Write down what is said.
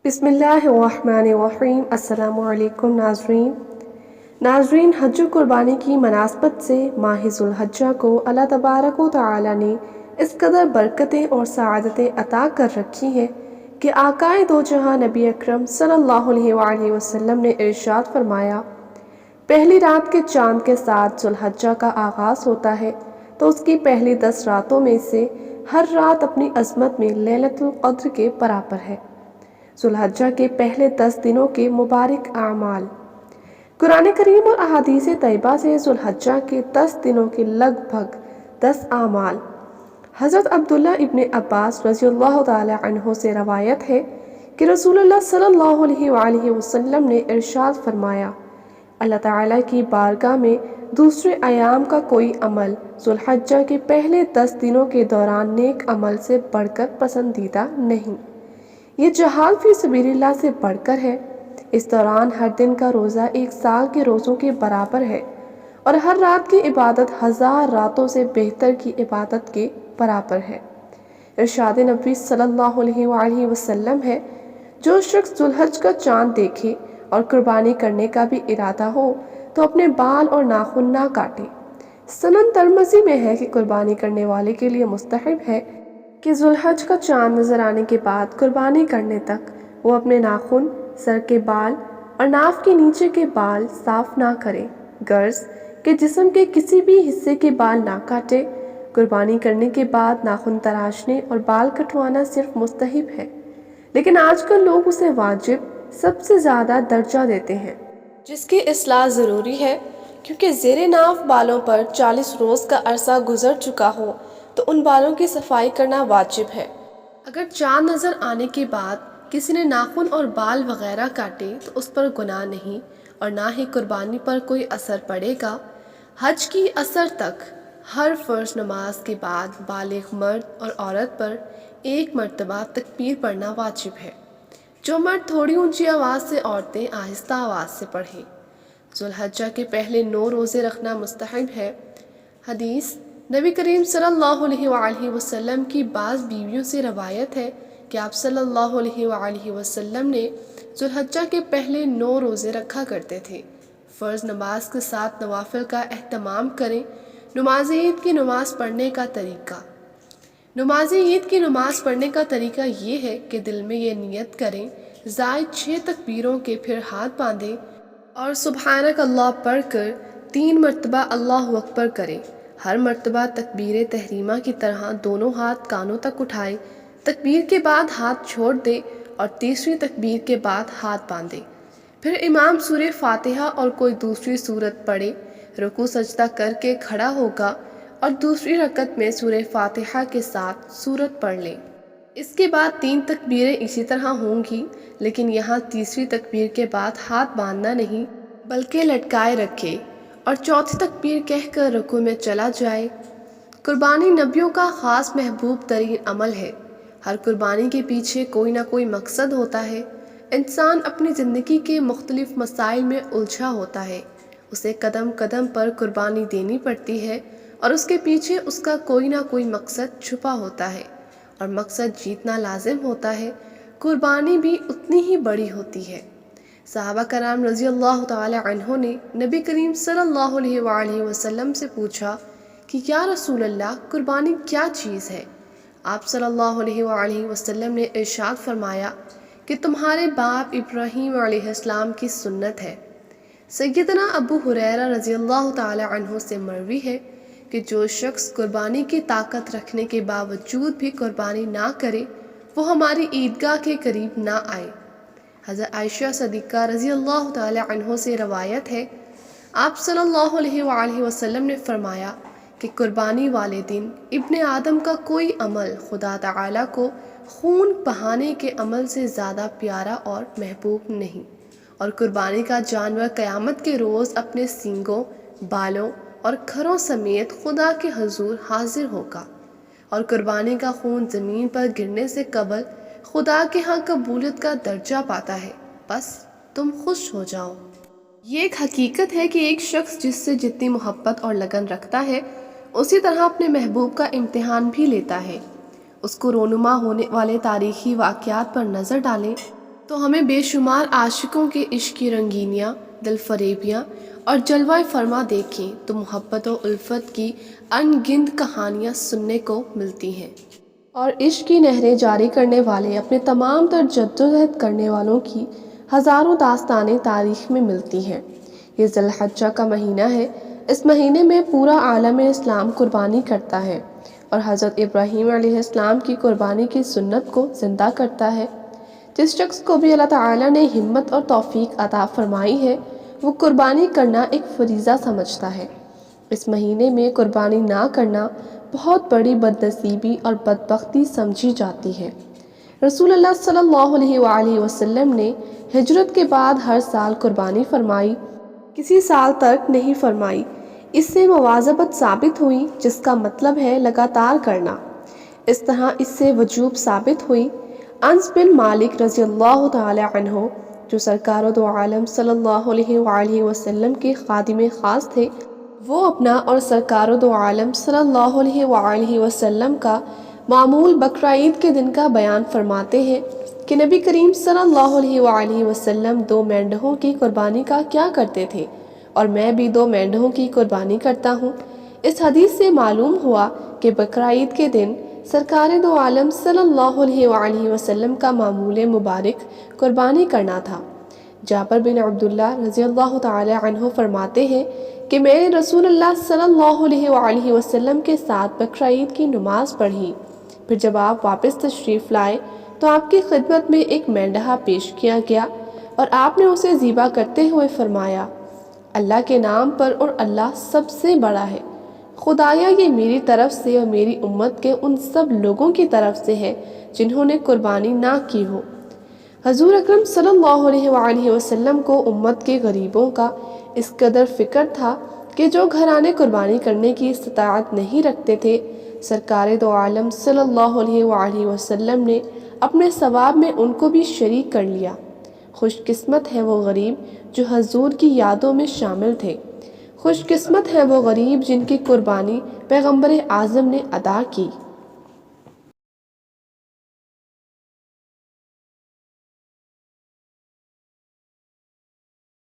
بسم اللہ الرحمن الرحیم۔ السلام علیکم ناظرین، حج و قربانی کی مناسبت سے ماہ ذو الحجہ کو اللہ تبارک و تعالی نے اس قدر برکتیں اور سعادتیں عطا کر رکھی ہیں کہ آقائے دو جہاں نبی اکرم صلی اللہ علیہ وآلہ وسلم نے ارشاد فرمایا، پہلی رات کے چاند کے ساتھ ذو الحجہ کا آغاز ہوتا ہے تو اس کی پہلی 10 راتوں میں سے ہر رات اپنی عظمت میں لیلۃ القدر کے برابر ہے۔ ذو الحجہ کے پہلے 10 دنوں کے مبارک اعمال۔ قرآن کریم اور احادیث طیبہ سے ذو الحجہ کے 10 دنوں کے لگ بھگ 10 اعمال۔ حضرت عبداللہ ابن عباس رضی اللہ تعالی عنہ سے روایت ہے کہ رسول اللہ صلی اللہ علیہ وآلہ وسلم نے ارشاد فرمایا، اللہ تعالیٰ کی بارگاہ میں دوسرے ایام کا کوئی عمل ذو الحجہ کے پہلے 10 دنوں کے دوران نیک عمل سے بڑھ کر پسندیدہ نہیں۔ یہ جہاد فی سبیل اللہ سے بڑھ کر ہے۔ اس دوران ہر دن کا روزہ 1 سال کے روزوں کے برابر ہے اور ہر رات کی عبادت 1000 راتوں سے بہتر کی عبادت کے برابر ہے۔ ارشاد نبی صلی اللہ علیہ وآلہ وسلم ہے، جو شخص ذو الحجہ کا چاند دیکھے اور قربانی کرنے کا بھی ارادہ ہو تو اپنے بال اور ناخن نہ کاٹے۔ سنن ترمذی میں ہے کہ قربانی کرنے والے کے لیے مستحب ہے کہ ذو الحجہ کا چاند نظر آنے کے بعد قربانی کرنے تک وہ اپنے ناخن، سر کے بال اور ناف کے نیچے کے بال صاف نہ کرے، غرض کہ جسم کے کسی بھی حصے کے بال نہ کاٹے۔ قربانی کرنے کے بعد ناخن تراشنے اور بال کٹوانا صرف مستحب ہے، لیکن آج کل لوگ اسے واجب سب سے زیادہ درجہ دیتے ہیں، جس کی اصلاح ضروری ہے، کیونکہ زیر ناف بالوں پر 40 روز کا عرصہ گزر چکا ہو تو ان بالوں کی صفائی کرنا واجب ہے۔ اگر چاند نظر آنے کے بعد کسی نے ناخن اور بال وغیرہ کاٹے تو اس پر گناہ نہیں اور نہ ہی قربانی پر کوئی اثر پڑے گا۔ حج کی اثر تک ہر فرض نماز کے بعد بالغ مرد اور عورت پر 1 مرتبہ تکبیر پڑھنا واجب ہے۔ جو مرد تھوڑی اونچی آواز سے، عورتیں آہستہ آواز سے پڑھیں۔ ذو الحجہ کے پہلے 9 روزے رکھنا مستحب ہے۔ حدیث نبی کریم صلی اللہ علیہ وآلہ وسلم کی بعض بیویوں سے روایت ہے کہ آپ صلی اللہ علیہ وآلہ وسلم نے ذو الحجہ کے پہلے 9 روزے رکھا کرتے تھے۔ فرض نماز کے ساتھ نوافل کا اہتمام کریں۔ نماز عید کی نماز پڑھنے کا طریقہ۔ نماز عید کی نماز پڑھنے کا طریقہ یہ ہے کہ دل میں یہ نیت کریں، زائد 6 تکبیروں کے پھر ہاتھ باندھیں اور سبحانک اللہ پڑھ کر 3 مرتبہ اللہ اکبر کریں۔ ہر مرتبہ تکبیر تحریمہ کی طرح دونوں ہاتھ کانوں تک اٹھائیں، تکبیر کے بعد ہاتھ چھوڑ دیں اور تیسری تکبیر کے بعد ہاتھ باندھیں۔ پھر امام سورہ فاتحہ اور کوئی دوسری سورت پڑھے، رکوع سجدہ کر کے کھڑا ہوگا اور دوسری رکعت میں سورہ فاتحہ کے ساتھ سورت پڑھ لیں۔ اس کے بعد 3 تکبیریں اسی طرح ہوں گی، لیکن یہاں تیسری تکبیر کے بعد ہاتھ باندھنا نہیں بلکہ لٹکائے رکھے اور چوتھی تکبیر کہہ کر رکوع میں چلا جائے۔ قربانی نبیوں کا خاص محبوب ترین عمل ہے۔ ہر قربانی کے پیچھے کوئی نہ کوئی مقصد ہوتا ہے۔ انسان اپنی زندگی کے مختلف مسائل میں الجھا ہوتا ہے، اسے قدم قدم پر قربانی دینی پڑتی ہے اور اس کے پیچھے اس کا کوئی نہ کوئی مقصد چھپا ہوتا ہے، اور مقصد جیتنا لازم ہوتا ہے۔ قربانی بھی اتنی ہی بڑی ہوتی ہے۔ صحابہ کرام رضی اللہ تعالی عنہ نے نبی کریم صلی اللہ علیہ وآلہ وسلم سے پوچھا کہ یا رسول اللہ، قربانی کیا چیز ہے؟ آپ صلی اللہ علیہ وآلہ وسلم نے ارشاد فرمایا کہ تمہارے باپ ابراہیم علیہ السلام کی سنت ہے۔ سیدنا ابو ہریرہ رضی اللہ تعالی عنہ سے مروی ہے کہ جو شخص قربانی کی طاقت رکھنے کے باوجود بھی قربانی نہ کرے وہ ہماری عیدگاہ کے قریب نہ آئے۔ حضرت عائشہ صدیقہ رضی اللہ تعالی عنہ سے روایت ہے، آپ صلی اللہ علیہ وآلہ وسلم نے فرمایا کہ قربانی والے دن ابن آدم کا کوئی عمل خدا تعالی کو خون بہانے کے عمل سے زیادہ پیارا اور محبوب نہیں، اور قربانی کا جانور قیامت کے روز اپنے سینگوں، بالوں اور کھروں سمیت خدا کے حضور حاضر ہوگا، اور قربانی کا خون زمین پر گرنے سے قبل خدا کے ہاں قبولیت کا درجہ پاتا ہے، بس تم خوش ہو جاؤ۔ یہ ایک حقیقت ہے کہ ایک شخص جس سے جتنی محبت اور لگن رکھتا ہے اسی طرح اپنے محبوب کا امتحان بھی لیتا ہے۔ اس کو رونما ہونے والے تاریخی واقعات پر نظر ڈالیں۔ تو ہمیں بے شمار عاشقوں کے عشق کی رنگینیاں، دل فریبیاں اور جلوہ فرما دیکھیں تو محبت و الفت کی ان گنت کہانیاں سننے کو ملتی ہیں، اور عشق کی نہریں جاری کرنے والے اپنے تمام تر جدوجہد کرنے والوں کی ہزاروں داستانیں تاریخ میں ملتی ہیں۔ یہ ذی الحجہ کا مہینہ ہے۔ اس مہینے میں پورا عالم اسلام قربانی کرتا ہے اور حضرت ابراہیم علیہ السلام کی قربانی کی سنت کو زندہ کرتا ہے۔ جس شخص کو بھی اللہ تعالیٰ نے ہمت اور توفیق عطا فرمائی ہے، وہ قربانی کرنا ایک فریضہ سمجھتا ہے۔ اس مہینے میں قربانی نہ کرنا بہت بڑی بدنصیبی اور بدبختی سمجھی جاتی ہے۔ رسول اللہ صلی اللہ علیہ وآلہ وسلم نے ہجرت کے بعد ہر سال قربانی فرمائی، کسی سال ترک نہیں فرمائی۔ اس سے مواظبت ثابت ہوئی، جس کا مطلب ہے لگاتار کرنا۔ اس طرح اس سے وجوب ثابت ہوئی۔ انس بن مالک رضی اللہ تعالی عنہ، جو سرکار دو عالم صلی اللہ علیہ وآلہ وسلم کے خادم خاص تھے، وہ اپنا اور سرکار دو عالم صلی اللہ علیہ وآلہ وسلم کا معمول بقرعید کے دن کا بیان فرماتے ہیں کہ نبی کریم صلی اللہ علیہ وآلہ وسلم 2 مینڈھوں کی قربانی کا کیا کرتے تھے، اور میں بھی 2 مینڈھوں کی قربانی کرتا ہوں۔ اس حدیث سے معلوم ہوا کہ بقرعید کے دن سرکار دو عالم صلی اللہ علیہ وآلہ وسلم کا معمول مبارک قربانی کرنا تھا۔ جابر بن عبداللہ رضی اللہ تعالی عنہ فرماتے ہیں کہ میں نے رسول اللہ صلی اللہ علیہ وآلہ وسلم کے ساتھ بقرعید کی نماز پڑھی، پھر جب آپ واپس تشریف لائے تو آپ کی خدمت میں ایک مینڈھا پیش کیا گیا اور آپ نے اسے ذبح کرتے ہوئے فرمایا، اللہ کے نام پر، اور اللہ سب سے بڑا ہے، خدایا یہ میری طرف سے اور میری امت کے ان سب لوگوں کی طرف سے ہے جنہوں نے قربانی نہ کی ہو۔ حضور اکرم صلی اللہ علیہ وآلہ وسلم کو امت کے غریبوں کا اس قدر فکر تھا کہ جو گھرانے قربانی کرنے کی استطاعت نہیں رکھتے تھے، سرکار دو عالم صلی اللہ علیہ وآلہ وسلم نے اپنے ثواب میں ان کو بھی شریک کر لیا۔ خوش قسمت ہے وہ غریب جو حضور کی یادوں میں شامل تھے، خوش قسمت ہے وہ غریب جن کی قربانی پیغمبر اعظم نے ادا کی۔